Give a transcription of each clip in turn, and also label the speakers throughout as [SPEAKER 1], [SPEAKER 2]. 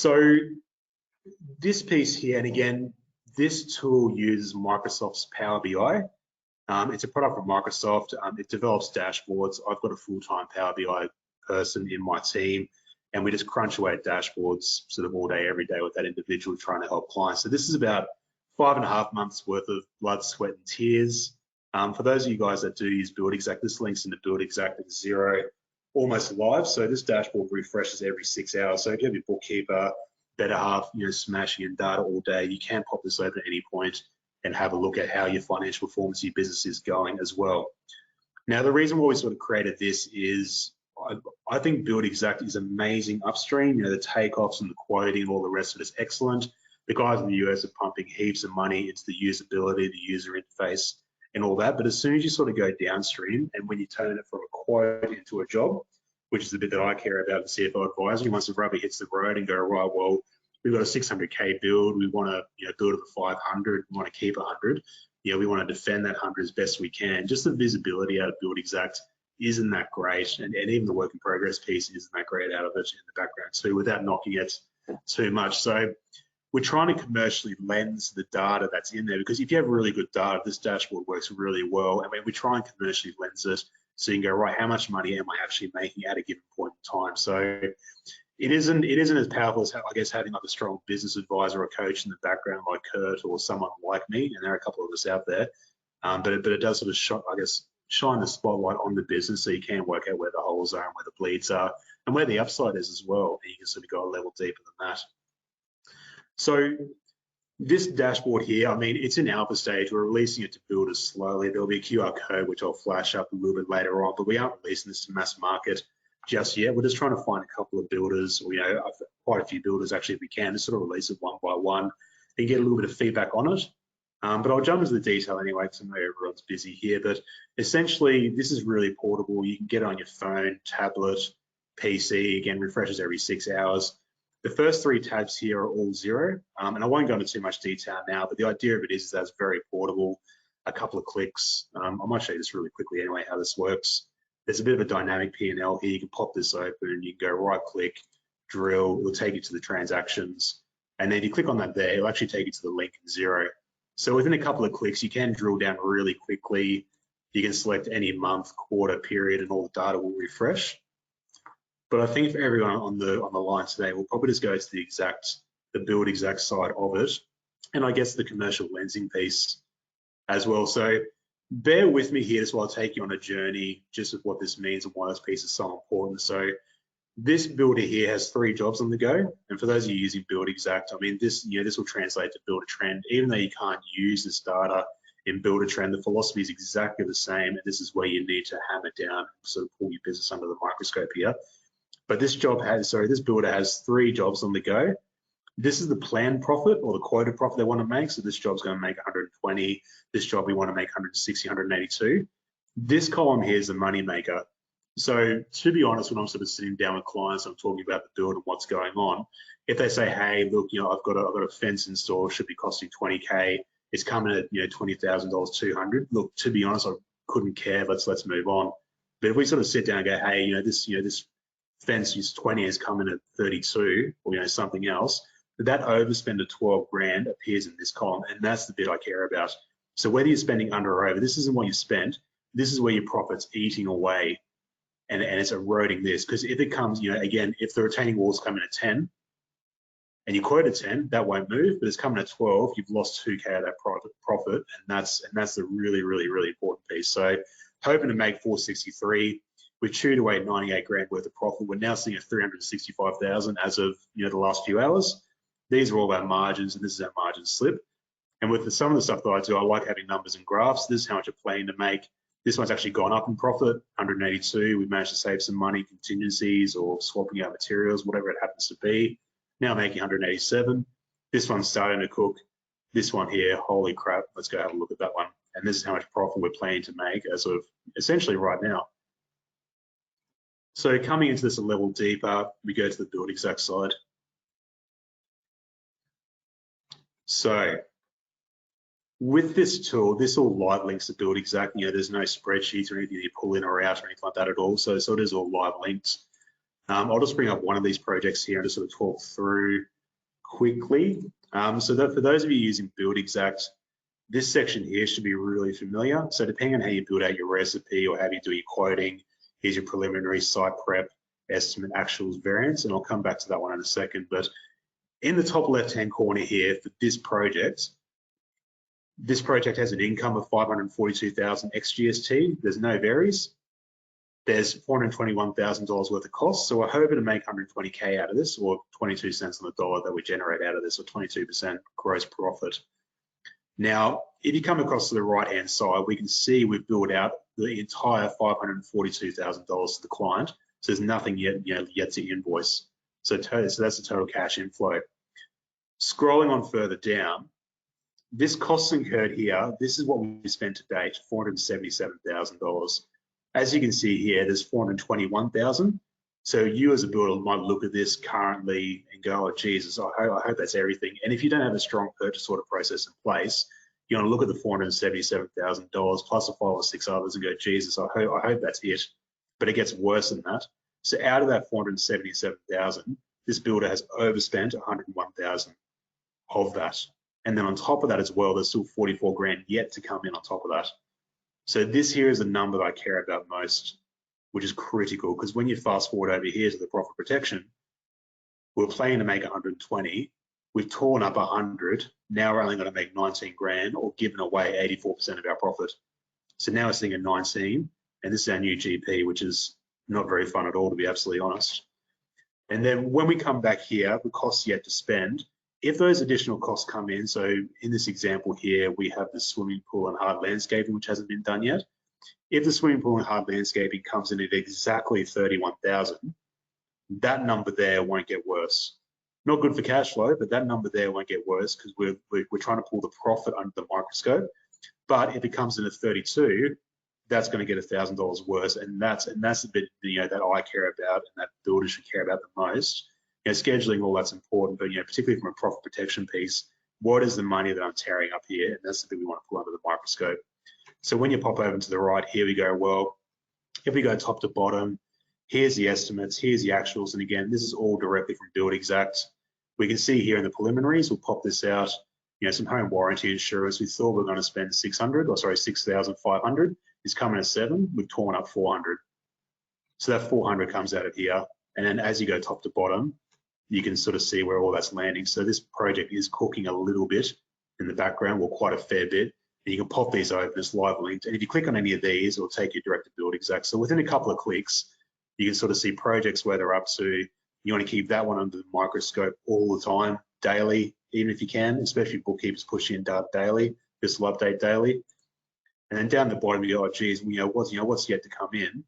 [SPEAKER 1] So this piece here, and again, this tool uses Microsoft's Power BI. It's a product from Microsoft. It develops dashboards. I've got a full-time Power BI person in my team, and we just crunch away at dashboards sort of all day, every day with that individual trying to help clients. So this is about 5.5 months worth of blood, sweat, and tears. For those of you guys that do use Buildxact, this links into Buildxact and Xero almost live. So this dashboard refreshes every 6 hours. So if you have your bookkeeper, better half, smashing in data all day, you can pop this open at any point and have a look at how your financial performance of your business is going as well. Now, the reason why we sort of created this is I think Buildxact is amazing upstream. The takeoffs and the quoting and all the rest of it is excellent. The guys in the US are pumping heaps of money into the usability, the user interface, and all that. But as soon as you sort of go downstream and when you turn it from a quote into a job, which is the bit that I care about, the CFO advisory, once the rubber hits the road and go, right, well, we've got a 600K build, we want to build it for 500, we want to keep 100, we want to defend that 100 as best we can. Just the visibility out of Buildxact isn't that great, and even the work in progress piece isn't that great out of it in the background too, without knocking it too much. So we're trying to commercially lens the data that's in there, because if you have really good data, this dashboard works really well. I mean, we try and commercially lens it so you can go, right, how much money am I actually making at a given point in time? So it isn't as powerful as, I guess, having like a strong business advisor or coach in the background like Kurt or someone like me, and there are a couple of us out there, but it does sort of, shine the spotlight on the business so you can work out where the holes are and where the bleeds are and where the upside is as well, and you can sort of go a level deeper than that. So this dashboard here, I mean, it's in alpha stage. We're releasing it to builders slowly. There'll be a QR code, which I'll flash up a little bit later on, but we aren't releasing this to mass market just yet. We're just trying to find a couple of builders, or, quite a few builders actually, if we can, to sort of release it one by one and get a little bit of feedback on it. But I'll jump into the detail anyway, because I know everyone's busy here. But essentially, this is really portable. You can get it on your phone, tablet, PC. Again, refreshes every 6 hours. The first 3 tabs here are all Xero, and I won't go into too much detail now, but the idea of it is that it's very portable, a couple of clicks. I might show you this really quickly anyway, how this works. There's a bit of a dynamic P&L here. You can pop this open, and you can go right click, drill, it'll take you to the transactions. And then if you click on that there, it'll actually take you to the link in Xero. So within a couple of clicks, you can drill down really quickly. You can select any month, quarter, period, and all the data will refresh. But I think for everyone on the line today, we'll probably just go to the Buildxact side of it, and I guess the commercial lensing piece as well. So bear with me here, just while I take you on a journey just with what this means and why this piece is so important. So this builder here has 3 jobs on the go, and for those of you using Buildxact, I mean, this will translate to build a trend. Even though you can't use this data in build a trend, the philosophy is exactly the same, and this is where you need to hammer down, sort of pull your business under the microscope here. But this builder has 3 jobs on the go. This is the planned profit or the quoted profit they want to make. So this job's going to make 120. This job we want to make 160, 182. This column here is the money maker. So to be honest, when I'm sort of sitting down with clients, I'm talking about the build and what's going on. If they say, hey, look, I've got a fence installed, should be costing 20K. It's coming at $20,000, 200. Look, to be honest, I couldn't care. Let's move on. But if we sort of sit down and go, hey, this fence is 20 is coming at 32, or something else, that overspend of 12 grand appears in this column, and that's the bit I care about. So whether you're spending under or over, this isn't what you spent. This is where your profit's eating away, and it's eroding this. Because if it comes, again, if the retaining walls come in at 10, and you quote at 10, that won't move. But it's coming at 12, you've lost 2K of that profit, and that's the really, really, really important piece. So hoping to make 463. We chewed away 98 grand worth of profit. We're now seeing a 365,000 as of the last few hours. These are all our margins, and this is our margin slip. And with some of the stuff that I do, I like having numbers and graphs. This is how much you're planning to make. This one's actually gone up in profit, 182. We've managed to save some money, contingencies or swapping out materials, whatever it happens to be. Now making 187. This one's starting to cook. This one here, holy crap, let's go have a look at that one. And this is how much profit we're planning to make as of essentially right now. So coming into this a level deeper, we go to the Buildxact side. So with this tool, this all live links to Buildxact. There's no spreadsheets or anything you pull in or out or anything like that at all. So it is all live linked. I'll just bring up one of these projects here and just sort of talk through quickly. So that for those of you using Buildxact, this section here should be really familiar. So depending on how you build out your recipe or how you do your quoting, here's your preliminary, site prep, estimate, actuals, variance, and I'll come back to that one in a second. But in the top left-hand corner here for this project has an income of 542,000 ex GST. There's no varies. There's $421,000 worth of costs. So we're hoping to make 120K out of this, or 22 cents on the dollar that we generate out of this, or 22% gross profit. Now, if you come across to the right-hand side, we can see we've built out the entire $542,000 to the client. So there's nothing yet to invoice. So that's the total cash inflow. Scrolling on further down, this costs incurred here, this is what we spent to date, $477,000. As you can see here, there's $421,000. So you as a builder might look at this currently and go, oh, Jesus, I hope that's everything. And if you don't have a strong purchase order process in place, you want to look at the $477,000 plus the 5 or 6 others and go, Jesus, I hope that's it. But it gets worse than that. So out of that $477,000, this builder has overspent $101,000 of that. And then on top of that as well, there's still 44 grand yet to come in on top of that. So this here is the number that I care about most, which is critical, because when you fast forward over here to the profit protection, we're planning to make 120. We've torn up 100. Now we're only going to make 19 grand, or given away 84% of our profit. So now we're sitting at 19, and this is our new GP, which is not very fun at all, to be absolutely honest. And then when we come back here, the costs yet to spend, if those additional costs come in, so in this example here, we have the swimming pool and hard landscaping, which hasn't been done yet. If the swimming pool and hard landscaping comes in at exactly 31,000, that number there won't get worse. Not good for cash flow, but that number there won't get worse because we're trying to pull the profit under the microscope. But if it comes in at 32, that's going to get $1,000 worse, and that's the bit that I care about and that builders should care about the most. Scheduling, all that's important, but particularly from a profit protection piece, what is the money that I'm tearing up here? And that's the thing we want to pull under the microscope. So when you pop over to the right, here we go, well, if we go top to bottom, here's the estimates, here's the actuals, and again, this is all directly from Buildxact. We can see here in the preliminaries, we'll pop this out, some home warranty insurance. We thought we were going to spend 6,500. It's coming at 7. We've torn up 400. So that 400 comes out of here. And then as you go top to bottom, you can sort of see where all that's landing. So this project is cooking a little bit in the background, or quite a fair bit. And you can pop these open as live linked. And if you click on any of these, it'll take you direct to Buildxact. So within a couple of clicks, you can sort of see projects where they're up to. You want to keep that one under the microscope all the time, daily, even if you can, especially if bookkeepers push in data daily. This will update daily. And then down the bottom, you go, oh, geez, what's yet to come in?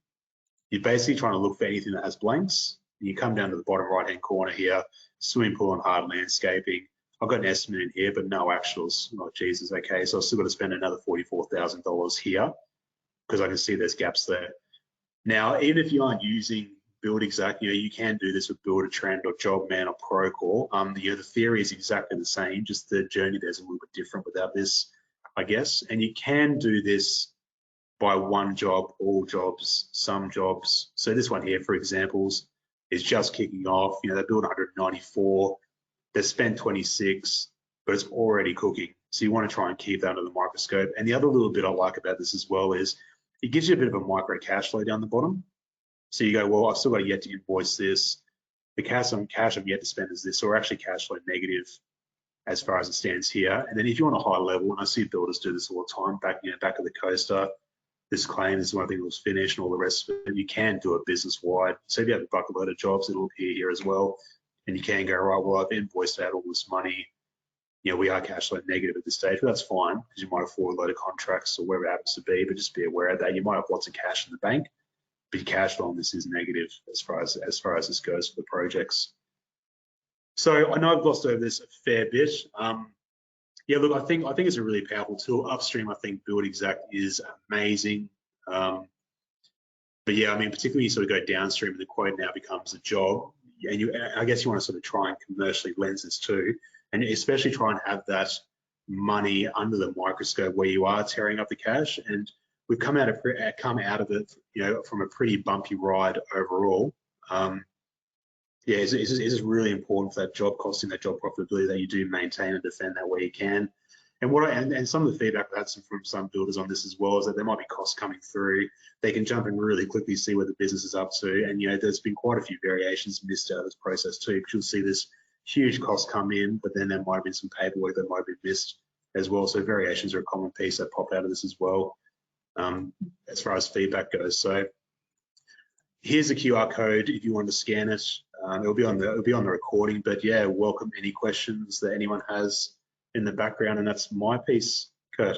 [SPEAKER 1] You're basically trying to look for anything that has blanks. And you come down to the bottom right-hand corner here, swimming pool and hard landscaping. I've got an estimate in here, but no actuals. Oh, Jesus, okay. So I've still got to spend another $44,000 here because I can see there's gaps there. Now, even if you aren't using Buildxact, you can do this with Buildertrend or Jobman or Procore. The theory is exactly the same, just the journey there's a little bit different without this, I guess. And you can do this by one job, all jobs, some jobs. So this one here, for examples, is just kicking off. They built 194, they spent 26, but it's already cooking. So you want to try and keep that under the microscope. And the other little bit I like about this as well is it gives you a bit of a micro cash flow down the bottom. So you go, well, I've still got yet to invoice this. The cash I'm yet to spend is this, or actually cash flow negative as far as it stands here. And then if you want a high level, and I see builders do this all the time, back of the coaster, this claim is one thing that was finished and all the rest of it, you can do it business-wide. So if you have a bucket load of jobs, it'll appear here as well. And you can go, right, well, I've invoiced out all this money. We are cash flow negative at this stage, but that's fine because you might have forward load of contracts or wherever it happens to be, but just be aware of that. You might have lots of cash in the bank, but your cash flow on this is negative as far as this goes for the projects. So I know I've glossed over this a fair bit. Yeah, look, I think it's a really powerful tool. Upstream, I think Buildxact is amazing. But yeah, I mean, particularly you sort of go downstream and the quote now becomes a job. And I guess you want to sort of try and commercially lens this too, and especially try and have that money under the microscope where you are tearing up the cash. And we've come out of it, from a pretty bumpy ride overall. Yeah, it's just really important for that job costing, that job profitability, that you do maintain and defend that where you can. And and some of the feedback I've had from some builders on this as well is that there might be costs coming through. They can jump in really quickly, see where the business is up to, and there's been quite a few variations missed out of this process too. Because you'll see this huge cost come in, but then there might have been some paperwork that might have been missed as well. So variations are a common piece that pop out of this as well, as far as feedback goes. So here's the QR code if you want to scan it. It'll be on the recording. But yeah, welcome any questions that anyone has in the background, and that's my piece, Kurt.